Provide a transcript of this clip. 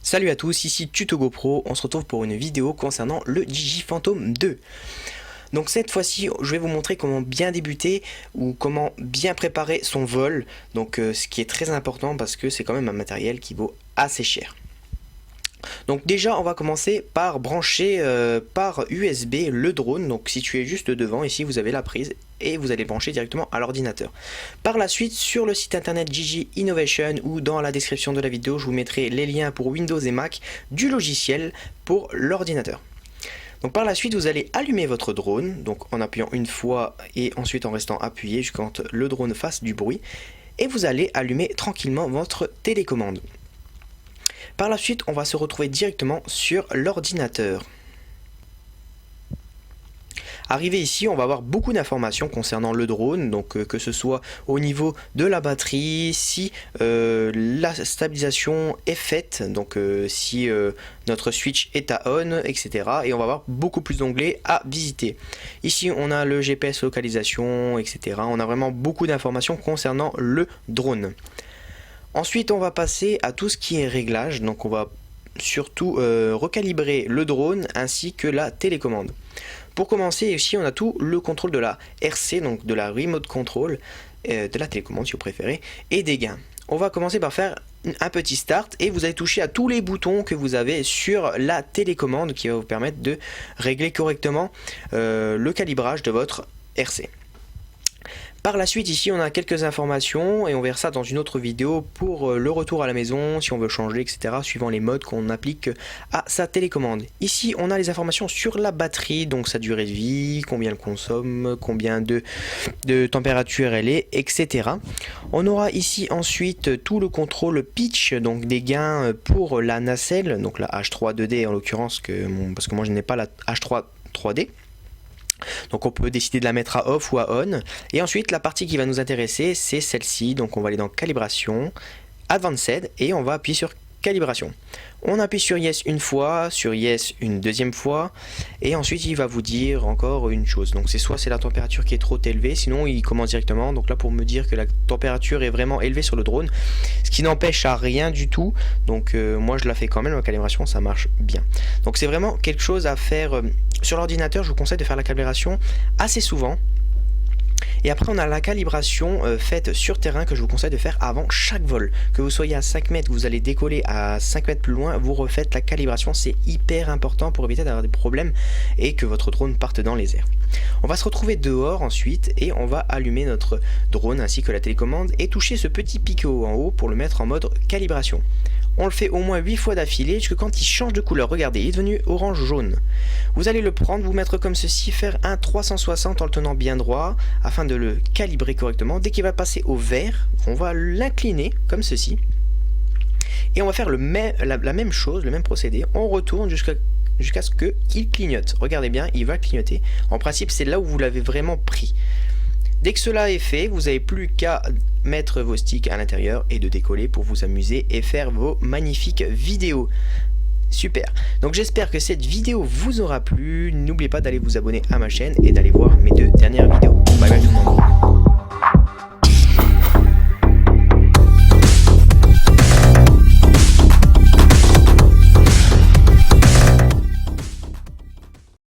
Salut à tous, ici Tuto GoPro, on se retrouve pour une vidéo concernant le Digiphantom 2. Donc cette fois-ci, je vais vous montrer comment bien débuter ou comment bien préparer son vol. Donc ce qui est très important parce que c'est quand même un matériel qui vaut assez cher. Donc déjà on va commencer par brancher par USB le drone, donc situé juste devant, ici vous avez la prise et vous allez brancher directement à l'ordinateur. Par la suite sur le site internet Gigi Innovation ou dans la description de la vidéo je vous mettrai les liens pour Windows et Mac du logiciel pour l'ordinateur. Donc par la suite vous allez allumer votre drone, donc en appuyant une fois et ensuite en restant appuyé jusqu'à ce que le drone fasse du bruit, et vous allez allumer tranquillement votre télécommande. Par la suite, on va se retrouver directement sur l'ordinateur. Arrivé ici, on va avoir beaucoup d'informations concernant le drone, donc que ce soit au niveau de la batterie, si la stabilisation est faite, donc si notre switch est à on, etc. Et on va avoir beaucoup plus d'onglets à visiter. Ici, on a le GPS localisation, etc. On a vraiment beaucoup d'informations concernant le drone. Ensuite on va passer à tout ce qui est réglage, donc on va surtout recalibrer le drone ainsi que la télécommande. Pour commencer ici on a tout le contrôle de la RC, donc de la remote control, de la télécommande si vous préférez, et des gains. On va commencer par faire un petit start et vous allez toucher à tous les boutons que vous avez sur la télécommande qui va vous permettre de régler correctement le calibrage de votre RC. Par la suite ici on a quelques informations et on verra ça dans une autre vidéo pour le retour à la maison, si on veut changer, etc. suivant les modes qu'on applique à sa télécommande. Ici on a les informations sur la batterie, donc sa durée de vie, combien elle consomme, combien de température elle est, etc. On aura ici ensuite tout le contrôle pitch, donc des gains pour la nacelle, donc la H3 2D en l'occurrence, parce que moi je n'ai pas la H3 3D. Donc on peut décider de la mettre à off ou à on. Et ensuite la partie qui va nous intéresser c'est celle-ci. Donc on va aller dans calibration, advanced et on va appuyer sur calibration. On appuie sur yes une fois, sur yes une deuxième fois et ensuite il va vous dire encore une chose. Donc c'est soit c'est la température qui est trop élevée, sinon il commence directement. Donc là pour me dire que la température est vraiment élevée sur le drone, ce qui n'empêche à rien du tout. Donc moi je la fais quand même, la calibration ça marche bien. Donc c'est vraiment quelque chose à faire sur l'ordinateur. Je vous conseille de faire la calibration assez souvent. Et après on a la calibration faite sur terrain que je vous conseille de faire avant chaque vol. Que vous soyez à 5 mètres, que vous allez décoller à 5 mètres plus loin, vous refaites la calibration, c'est hyper important pour éviter d'avoir des problèmes et que votre drone parte dans les airs. On va se retrouver dehors ensuite et on va allumer notre drone ainsi que la télécommande et toucher ce petit picot en haut pour le mettre en mode calibration. On le fait au moins 8 fois d'affilée jusqu'à quand il change de couleur. Regardez, il est devenu orange-jaune. Vous allez le prendre, vous mettre comme ceci, faire un 360 en le tenant bien droit afin de le calibrer correctement. Dès qu'il va passer au vert, on va l'incliner comme ceci. Et on va faire la même chose, le même procédé. On retourne jusqu'à ce qu'il clignote. Regardez bien, il va clignoter. En principe, c'est là où vous l'avez vraiment pris. Dès que cela est fait, vous n'avez plus qu'à mettre vos sticks à l'intérieur et de décoller pour vous amuser et faire vos magnifiques vidéos. Super, donc j'espère que cette vidéo vous aura plu. N'oubliez pas d'aller vous abonner à ma chaîne et d'aller voir mes 2 dernières vidéos. Bye bye tout le monde.